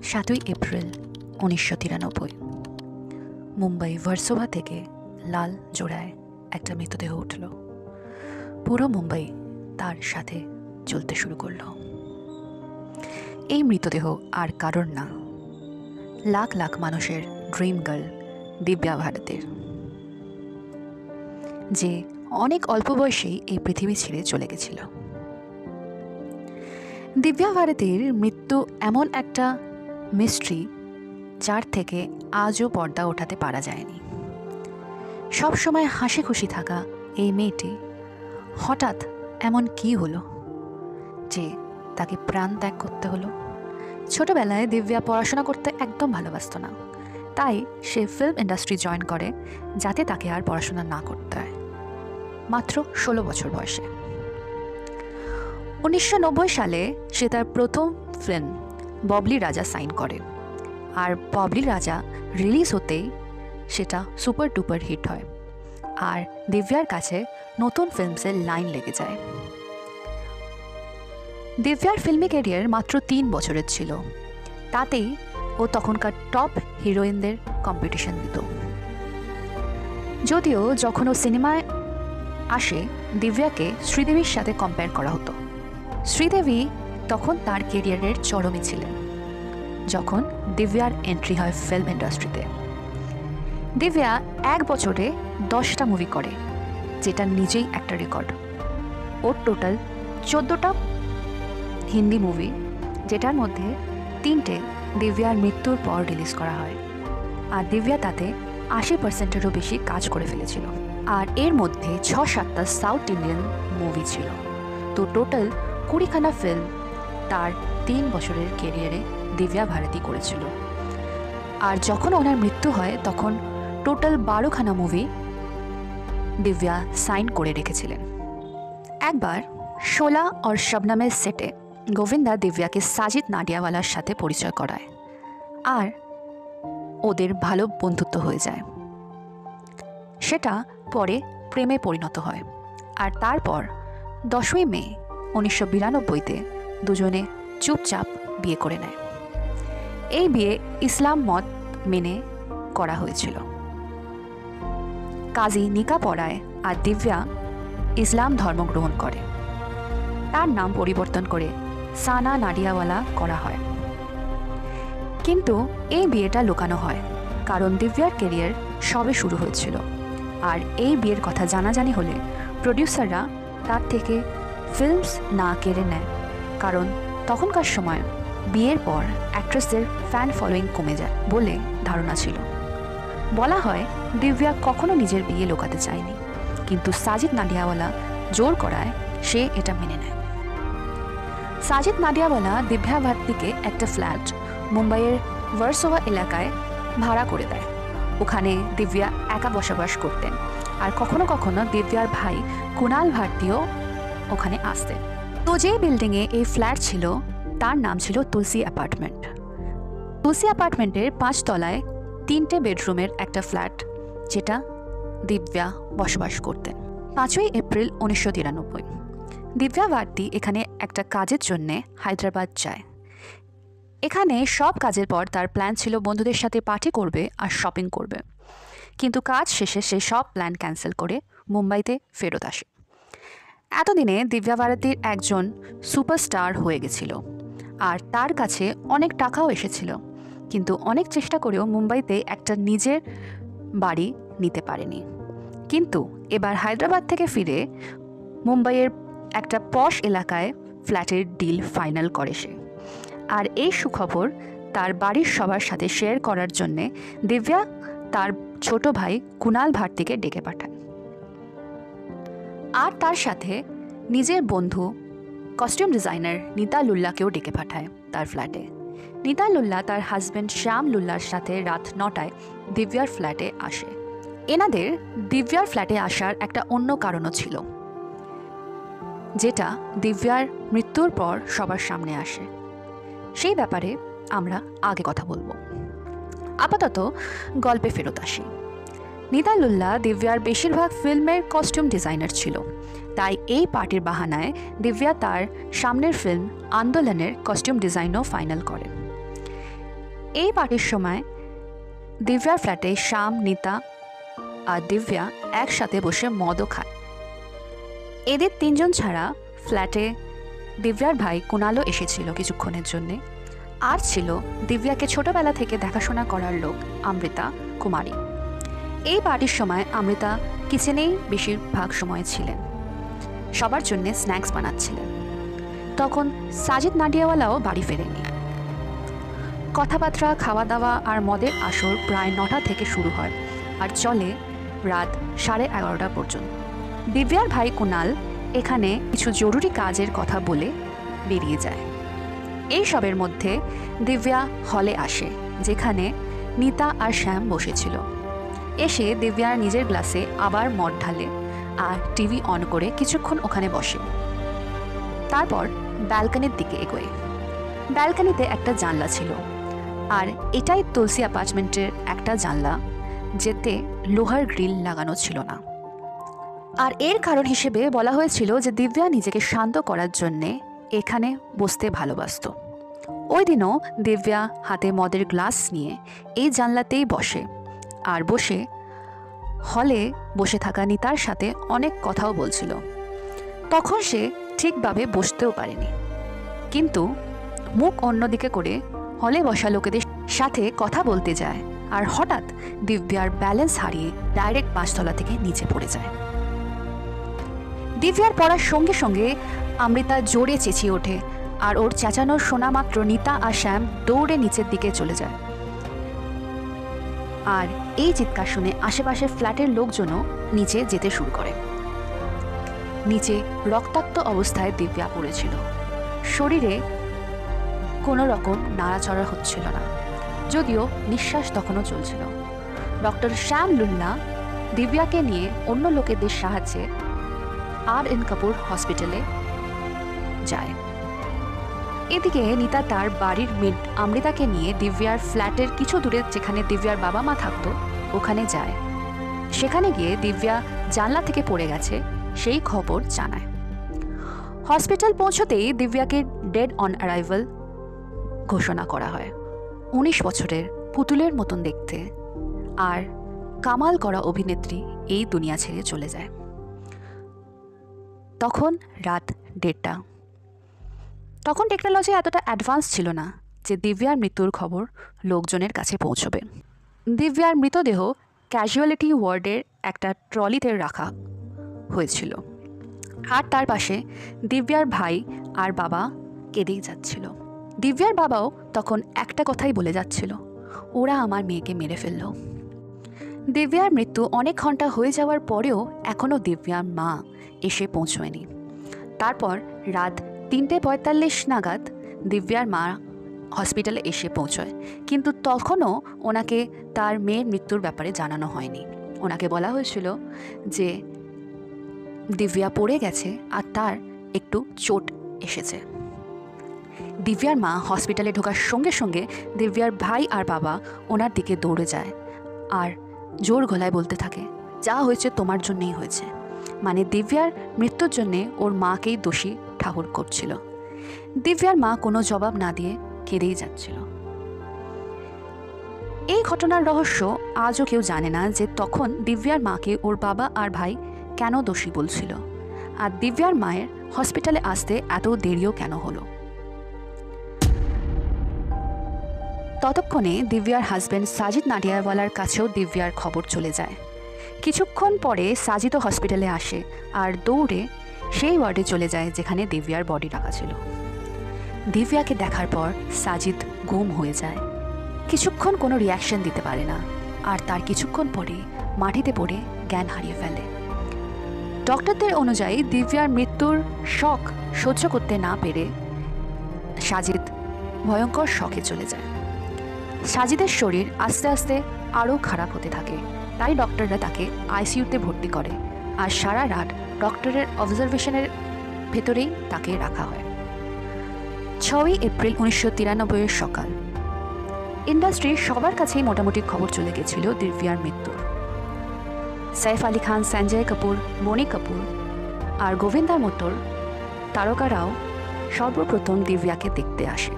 7ই April 1993 Mumbai ভার্সোভা থেকে লাল জোড়ায় একটা মৃতদেহ উঠল। পুরো মুম্বাই তার সাথে চলতে শুরু করল। এই মৃতদেহ আর কারোর না, লাখ লাখ মানুষের ড্রিম গার্ল দিব্যা ভারতের, যে অনেক অল্প বয়সেই এই পৃথিবী ছেড়ে চলে গেছিল। দিব্যা ভারতের মৃত্যু এমন একটা মিস্ট্রি যার থেকে আজও পর্দা ওঠাতে পারা যায়নি। সবসময় হাসি খুশি থাকা এই মেয়েটি হঠাৎ এমন কি হলো যে তাকে প্রাণ ত্যাগ করতে হলো। ছোটবেলায় দিব্যা পড়াশোনা করতে একদম ভালোবাসত না, তাই সে ফিল্ম ইন্ডাস্ট্রি জয়েন করে যাতে তাকে আর পড়াশোনা না করতে হয়। মাত্র 16 বছর বয়সে 1990 সালে সে তার প্রথম ফিল্ম ববলি রাজা সাইন করে, আর ববলি রাজা রিলিজ হতেই সেটা সুপার ডুপার হিট হয়, আর দিব্যার কাছে নতুন ফিল্মসের লাইন লেগে যায়। দিব্যার ফিল্মি ক্যারিয়ার মাত্র 3 বছরের ছিল, তাতেই ও তখনকার টপ হিরোইনদের কম্পিটিশন দিত। যদিও যখন ও সিনেমায় আসে দিব্যাকে শ্রীদেবীর সাথে কম্পেয়ার করা হতো। শ্রীদেবী তখন তার ক্যারিয়ারের চরমে ছিলেন যখন দিব্যার এন্ট্রি হয় ফিল্ম ইন্ডাস্ট্রিতে। দিব্যা 1 বছরে 10টা মুভি করে, যেটা নিজেই একটা রেকর্ড। ওর টোটাল 14টা হিন্দি মুভি, যেটার মধ্যে 3টে দিব্যার মৃত্যুর পর রিলিজ করা হয়, আর দিব্যা তাতে 80%-এরও বেশি কাজ করে ফেলেছিল। আর এর মধ্যে 6-7টা সাউথ ইন্ডিয়ান মুভি ছিল। তো টোটাল 20খানা ফিল্ম তার 3 বছরের ক্যারিয়ারে দিব্যা ভারতী করেছিল। আর যখন ওনার মৃত্যু হয় তখন টোটাল 12খানা মুভি দিব্যা সাইন করে রেখেছিলেন। একবার শোলা और শবনমের সেটে গোবিন্দা দিব্যাকে সাজিদ নাডিয়াওয়ালার সাথে পরিচয় করায়, আর ওদের ভালো বন্ধুত্ব হয়ে যায়। সেটা পরে প্রেমে পরিণত হয়, আর তারপর 10ই মে 1992-তে দুজনে চুপচাপ বিয়ে করে নেয়। এই বিয়ে ইসলাম মত মেনে করা হয়েছিল। কাজী নিকা পড়ায়, আর দিব্যা ইসলাম ধর্ম গ্রহণ করে। তার নাম পরিবর্তন করে সানা নাডিয়াওয়ালা করা হয়। কিন্তু এই বিয়েটা লুকানো হয়, কারণ দিব্যার ক্যারিয়ার সবে শুরু হয়েছিল, আর এই বিয়ের কথা জানাজানি হলে প্রডিউসাররা তার থেকে ফিল্মস না কেড়ে নেয়, কারণ তখনকার সময় বিয়ের পর অ্যাক্ট্রেসদের ফ্যান ফলোয়িং কমে যায় বলে ধারণা ছিল। বলা হয় দিব্যা কখনো নিজের বিয়ে লুকাতে চায়নি, কিন্তু সাজিদ নাডিয়াওয়ালা জোর করায় সে এটা মেনে নেয়। সাজিদ নাডিয়াওয়ালা দিব্যা ভারতীকে একটা ফ্ল্যাট মুম্বাইয়ের ভার্সোভা এলাকায় ভাড়া করে দেয়। ওখানে দিব্যা একা বসবাস করতেন, আর কখনো কখনো দিব্যার ভাই কুনাল ভারতীও ওখানে আসতেন। তো যে বিল্ডিংয়ে এই ফ্ল্যাট ছিল তার নাম ছিল তুলসী অ্যাপার্টমেন্ট। তুলসী অ্যাপার্টমেন্টের 5 তলায় 3টে বেডরুমের একটা ফ্ল্যাট, যেটা দিব্যা বসবাস করতেন। 5ই এপ্রিল 1993 দিব্যা ভারতী এখানে একটা কাজের জন্যে হায়দ্রাবাদ যায়। এখানে সব কাজের পর তার প্ল্যান ছিল বন্ধুদের সাথে পার্টি করবে আর শপিং করবে, কিন্তু কাজ শেষে সে সব প্ল্যান ক্যান্সেল করে মুম্বাইতে ফেরত আসে। এতদিনে দিব্যা ভারতীর একজন সুপারস্টার হয়ে গেছিল, আর তার কাছে অনেক টাকাও এসেছিল, কিন্তু অনেক চেষ্টা করেও মুম্বাইতে একটা নিজের বাড়ি নিতে পারেনি। কিন্তু এবার হায়দ্রাবাদ থেকে ফিরে মুম্বাইয়ের একটা পশ এলাকায় ফ্ল্যাটের ডিল ফাইনাল করে সে। আর এই সুখবর তার বাড়ির সবার সাথে শেয়ার করার জন্যে দিব্যা তার ছোট ভাই কুনাল ভারতীকে ডেকে পাঠায়, আর তার সাথে নিজের বন্ধু কস্টিউম ডিজাইনার নীতা লুল্লাকেও ডেকে পাঠায় তার ফ্ল্যাটে। নীতা লুল্লা তার হাজব্যান্ড শ্যাম লুল্লার সাথে রাত 9টায় দিব্যার ফ্ল্যাটে আসে। এনাদের দিব্যার ফ্ল্যাটে আসার একটা অন্য কারণও ছিল, যেটা দিব্যার মৃত্যুর পর সবার সামনে আসে। সেই ব্যাপারে আমরা আগে কথা বলবো। আপাতত গল্পে ফেরত আসি। নীতা লুল্লা দিব্যার বেশিরভাগ ফিল্মের কস্টিউম ডিজাইনার ছিল, তাই এই পার্টির বাহানায় দিব্যা তার সামনের ফিল্ম আন্দোলনের কস্টিউম ডিজাইনও ফাইনাল করে। এই পার্টির সময় দিব্যার ফ্ল্যাটে শ্যাম, নীতা আর দিব্যা একসাথে বসে মদও খায়। এদের তিনজন ছাড়া ফ্ল্যাটে দিব্যার ভাই কুণালও এসেছিল কিছুক্ষণের জন্যে। আর ছিল দিব্যাকে ছোটবেলা থেকে দেখাশোনা করার লোক অমৃতা কুমারী। এই পার্টির সময় অমৃতা কিচেনেই বেশিরভাগ সময় ছিলেন, সবার জন্য স্ন্যাক্স বানাচ্ছিলেন। তখন সাজিদ নাডিয়াওয়ালাও বাড়ি ফেরেনি। কথাবার্তা, খাওয়া দাওয়া আর মদের আসর প্রায় 9টা থেকে শুরু হয় আর চলে রাত 11:30 পর্যন্ত। দিব্যার ভাই কুণাল এখানে কিছু জরুরি কাজের কথা বলে বেরিয়ে যায়। এই সবের মধ্যে দিব্যা হলে আসে, যেখানে নীতা আর শ্যাম বসেছিল। এসে দিব্যার নিজের গ্লাসে আবার মদ ঢালে আর টিভি অন করে কিছুক্ষণ ওখানে বসে। তারপর ব্যালকনির দিকে এগোয়। ব্যালকনিতে একটা জানলা ছিল, আর এটাই তুলসী অ্যাপার্টমেন্টের একটা জানলা, যেতে লোহার গ্রিল লাগানো ছিল না। আর এর কারণ হিসেবে বলা হয়েছিল যে দিব্যা নিজেকে শান্ত করার জন্যে এখানে বসতে ভালোবাসত। ওই দিনও দিব্যা হাতে মদের গ্লাস নিয়ে এই জানলাতেই বসে, আর বসে হলে বসে থাকা নীতার সাথে অনেক কথাও বলছিল। তখন সে ঠিকভাবে বসতেও পারেনি, কিন্তু মুখ অন্যদিকে করে হলে বসা লোকেদের সাথে কথা বলতে যায়। আর হঠাৎ দিব্যার ব্যালেন্স হারিয়ে ডাইরেক্ট 5তলা থেকে নিচে পড়ে যায়। দিব্যার পড়ার সঙ্গে সঙ্গে অমৃতা জোরে চেঁচিয়ে ওঠে, আর ওর চেঁচানোর শোনা মাত্র নীতা আর শ্যাম দৌড়ে নিচের দিকে চলে যায়। আর এই চিৎকার শুনে আশেপাশে ফ্ল্যাটের লোকজনও নিচে যেতে শুরু করে। নিচে রক্তাক্ত অবস্থায় দিব্যা পড়েছিল। শরীরে কোনো রকম নাড়াচড়া হচ্ছিল না, যদিও নিঃশ্বাস তখনও চলছিল। ডক্টর শ্যাম লুল্লা দিব্যাকে নিয়ে অন্য লোকেদের সাহায্যে আর.এন. কাপুর হসপিটালে যায়। এদিকে নীতা তার বাড়ির মেড অমৃতাকে নিয়ে দিব্যার ফ্ল্যাটের কিছু দূরে, যেখানে দিব্যার বাবা মা থাকতো, ওখানে যায়। সেখানে গিয়ে দিব্যা জানলা থেকে পড়ে গেছে সেই খবর জানায়। হসপিটাল পৌঁছতেই দিব্যাকে ডেড অন অ্যারাইভাল ঘোষণা করা হয়। 19 বছরের পুতুলের মতন দেখতে আর কামাল করা অভিনেত্রী এই দুনিয়া ছেড়ে চলে যায়। তখন রাত 1:30। তখন টেকনোলজি এতটা অ্যাডভান্স ছিল না যে দিব্যার মৃত্যুর খবর লোকজনের কাছে পৌঁছবে। দিব্যার মৃতদেহ ক্যাজুয়ালিটি ওয়ার্ডের একটা ট্রলিতে রাখা হয়েছিল, আর তার পাশে দিব্যার ভাই আর বাবা কেঁদেই যাচ্ছিল। দিব্যার বাবাও তখন একটা কথাই বলে যাচ্ছিল, ওরা আমার মেয়েকে মেরে ফেলল। দিব্যার মৃত্যু অনেক ঘন্টা হয়ে যাওয়ার পরেও এখনও দিব্যার মা এসে পৌঁছয়নি। তারপর রাত 3:45 নাগাদ দিব্যার মা হসপিটালে এসে পৌঁছয়, কিন্তু তখনও ওনাকে তার মেয়ের মৃত্যুর ব্যাপারে জানানো হয়নি। ওনাকে বলা হয়েছিল যে দিব্যা পড়ে গেছে আর তার একটু চোট এসেছে। দিব্যার মা হসপিটালে ঢোকার সঙ্গে সঙ্গে দিব্যার ভাই আর বাবা ওনার দিকে দৌড়ে যায় আর জোর গলায় বলতে থাকে, যা হয়েছে তোমার জন্যই হয়েছে। মানে দিব্যার মৃত্যুর জন্যে ওর মাকেই দোষী ঠাকুর করছিল। দিব্যার মা কোনো জবাব না দিয়ে কেঁদেই যাচ্ছিল। এই ঘটনার রহস্য আজও কেউ জানে না যে তখন দিব্যার মাকে ওর বাবা আর ভাই কেন দোষী বলছিল, আর দিব্যার মায়ের হসপিটালে আসতে এত দেরিও কেন হলো। ততক্ষণে দিব্যার হাজব্যান্ড সাজিদ নাডিয়াওয়ালার কাছেও দিব্যার খবর চলে যায়। কিছুক্ষণ পরে সাজিদও হসপিটালে আসে আর দৌড়ে সেই ওয়ার্ডে চলে যায় যেখানে দিব্যার বডি রাখা ছিল। দিব্যাকে দেখার পর সাজিদ গুম হয়ে যায়, কিছুক্ষণ কোনো রিয়াকশন দিতে পারে না, আর তার কিছুক্ষণ পরে মাটিতে পড়ে জ্ঞান হারিয়ে ফেলে। ডক্টরদের অনুযায়ী দিব্যার মৃত্যুর শক সহ্য করতে না পেরে সাজিদ ভয়ঙ্কর শকে চলে যায়। সাজিদের শরীর আস্তে আস্তে আরও খারাপ হতে থাকে, তাই ডক্টররা তাকে আইসিইউতে ভর্তি করে, আর সারা রাত ডক্টরের অবজারভেশনের ভেতরেই তাকে রাখা হয়। 6 এপ্রিল 1993 সকাল। ইন্ডাস্ট্রির সবার কাছেই মোটামুটি খবর চলে গেছিল দিব্যার মৃত্যুর। সৈফ আলী খান, সঞ্জয় কাপুর, মণি কাপুর আর গোবিন্দার মতোর তারকারাও সর্বপ্রথম দিব্যাকে দেখতে আসে।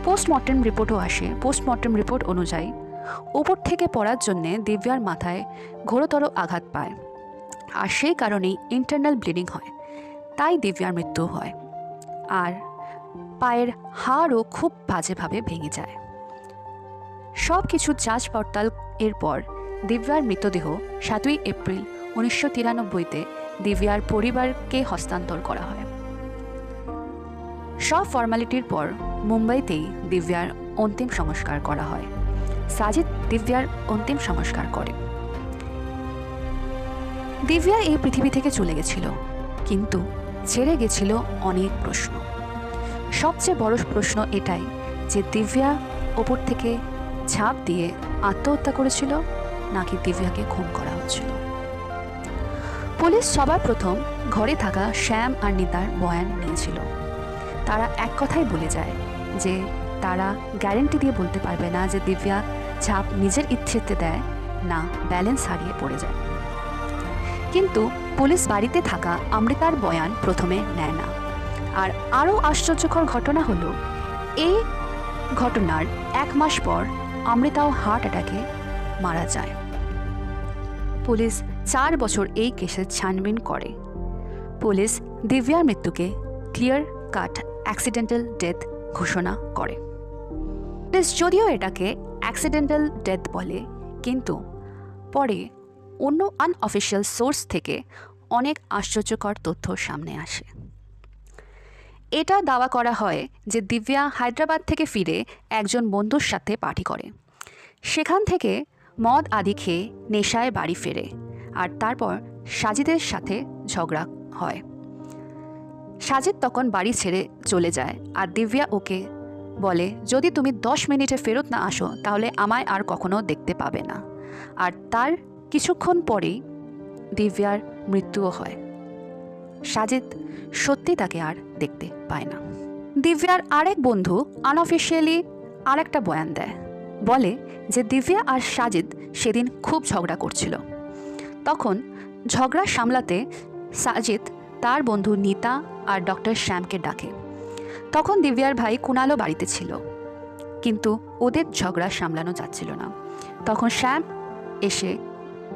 পোস্টমর্টেম রিপোর্টও আসে। পোস্টমর্টেম রিপোর্ট অনুযায়ী উপর থেকে পড়ার জন্যে দিব্যার মাথায় ঘোরতর আঘাত পায়, আর সেই কারণেই ইন্টারনাল ব্লিডিং হয়, তাই দিব্যার মৃত্যু হয়। আর পায়ের হাড়ও খুব বাজেভাবে ভেঙে যায়। সব কিছু যাচ পড়তাল এর পর দিব্যার মৃতদেহ 7ই এপ্রিল 1993-তে দিব্যার পরিবারকে হস্তান্তর করা হয়। সব ফর্মালিটির পর মুম্বাইতেই দিব্যার অন্তিম সংস্কার করা হয়। সাজিদ দিব্যার অন্তিম সংস্কার করে। দিব্যা এই পৃথিবী থেকে চলে গেছিল, কিন্তু ছেড়ে গেছিল অনেক প্রশ্ন। সবচেয়ে বড় প্রশ্ন এটাই যে দিব্যা ওপর থেকে ঝাঁপ দিয়ে আত্মহত্যা করেছিল নাকি দিব্যাকে খুন করা হচ্ছিল। পুলিশ সবার প্রথম ঘরে থাকা শ্যাম আর নিতার বয়ান নিয়েছিল। তারা এক কথাই বলে যায় যে তারা গ্যারেন্টি দিয়ে বলতে পারবে না যে দিব্যা ঝাঁপ নিজের ইচ্ছেতে দেয় না ব্যালেন্স হারিয়ে পড়ে যায়। কিন্তু পুলিশ বাড়িতে থাকা অমৃতার বয়ান প্রথমে নেয় না। আর আরও আশ্চর্যকর ঘটনা হলো, এই ঘটনার 1 মাস পর অমৃতাও হার্ট অ্যাটাকে মারা যায়। পুলিশ 4 বছর এই কেসের ছানবিন করে। পুলিশ দিব্যার মৃত্যুকে ক্লিয়ার কাট অ্যাক্সিডেন্টাল ডেথ ঘোষণা করে। পুলিশ যদিও এটাকে অ্যাক্সিডেন্টাল ডেথ বলে, কিন্তু পরে অন্য আনঅফিশিয়াল সোর্স থেকে অনেক আশ্চর্যকর তথ্য সামনে আসে। এটা দাওয়া করা হয় যে দিব্যা হায়দ্রাবাদ থেকে ফিরে একজন বন্ধুর সাথে পার্টি করে, সেখান থেকে মদ আদি খেয়ে নেশায় বাড়ি ফেরে, আর তারপর সাজিদের সাথে ঝগড়া হয়। সাজিদ তখন বাড়ি ছেড়ে চলে যায়, আর দিব্যা ওকে বলে, যদি তুমি 10 মিনিটে ফেরত না আসো তাহলে আমায় আর কখনো দেখতে পাবে না। আর তার কিছুক্ষণ পরেই দিব্যার মৃত্যুও হয়। সাজিদ সত্যি তাকে আর দেখতে পায় না। দিব্যার আরেক বন্ধু আনঅফিশিয়ালি আরেকটা বয়ান দেয়, বলে যে দিব্যা আর সাজিদ সেদিন খুব ঝগড়া করছিল। তখন ঝগড়া সামলাতে সাজিদ তার বন্ধু নিতা আর ডক্টর শ্যামকে ডাকে। তখন দিব্যার ভাই কুণালও বাড়িতে ছিল, কিন্তু ওদের ঝগড়া সামলানো যাচ্ছিল না। তখন শ্যাম এসে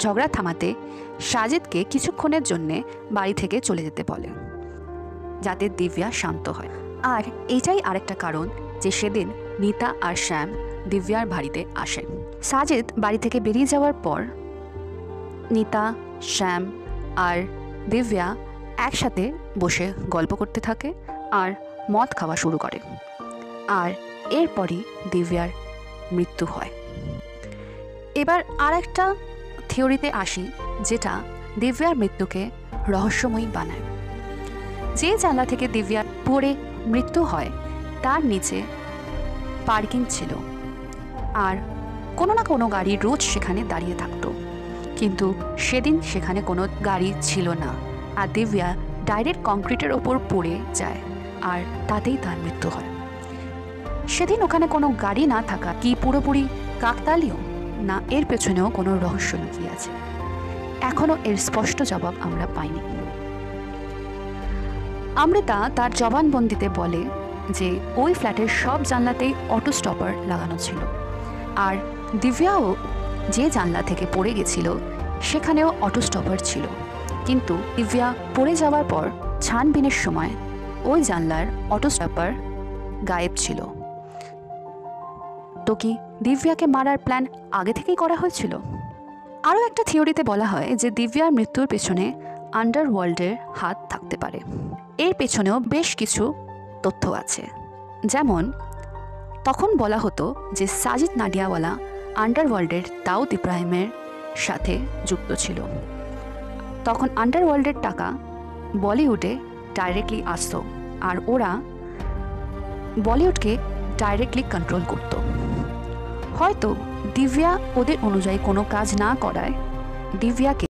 ঝগড়া থামাতে সাজিদকে কিছুক্ষণের জন্যে বাড়ি থেকে চলে যেতে বলে, যাতে দিব্যা শান্ত হয়। আর এটাই আরেকটা কারণ যে সেদিন নিতা আর শ্যাম দিব্যার বাড়িতে আসে। সাজিদ বাড়ি থেকে বেরিয়ে যাওয়ার পর নিতা, শ্যাম আর দিব্যা একসাথে বসে গল্প করতে থাকে আর মদ খাওয়া শুরু করে। আর এরপরই দিব্যার মৃত্যু হয়। এবার আরেকটা থিওরিতে আসি, যেটা দিব্যার মৃত্যুকে রহস্যময়ী বানায়। যে জানলা থেকে দিব্যার পড়ে মৃত্যু হয় তার নিচে পার্কিং ছিল, আর কোনো না কোনো গাড়ি রোজ সেখানে দাঁড়িয়ে থাকতো, কিন্তু সেদিন সেখানে কোনো গাড়ি ছিল না। আর দিব্যা ডাইরেক্ট কংক্রিটের ওপর পড়ে যায়, আর তাতেই তার মৃত্যু হয়। সেদিন ওখানে কোনো গাড়ি না থাকা কি পুরোপুরি কাকতালীয়, না এর পেছনেও কোনো রহস্য লুকিয়ে আছে? এখনও এর স্পষ্ট জবাব আমরা পাইনি। অমৃতা তার জবানবন্দিতে বলে যে ওই ফ্ল্যাটের সব জানলাতেই অটো স্টপার লাগানো ছিল, আর দিব্যাও যে জানলা থেকে পড়ে গেছিল সেখানেও অটো স্টপার ছিল, কিন্তু দিব্যা পড়ে যাওয়ার পর ছানবিনের সময় ওই জানলার অটো স্টপার গায়েব ছিল। তো কি দিব্যাকে মারার প্ল্যান আগে থেকেই করা হয়েছিল? আরও একটা থিওরিতে বলা হয় যে দিব্যার মৃত্যুর পেছনে আন্ডারওয়ার্ল্ডের হাত থাকতে পারে। এর পেছনেও বেশ কিছু তথ্য আছে। যেমন তখন বলা হতো যে সাজিদ নাডিয়াওয়ালা আন্ডারওয়ার্ল্ডের দাউদ ইব্রাহিমের সাথে যুক্ত ছিল। তখন আন্ডারওয়ার্ল্ডের টাকা বলিউডে ডাইরেক্টলি আসতো, আর ওরা বলিউডকে ডাইরেক্টলি কন্ট্রোল করত। হয়তো দিব্যা ওদের অনুযায়ী কোনো কাজ না করায় দিব্যাকে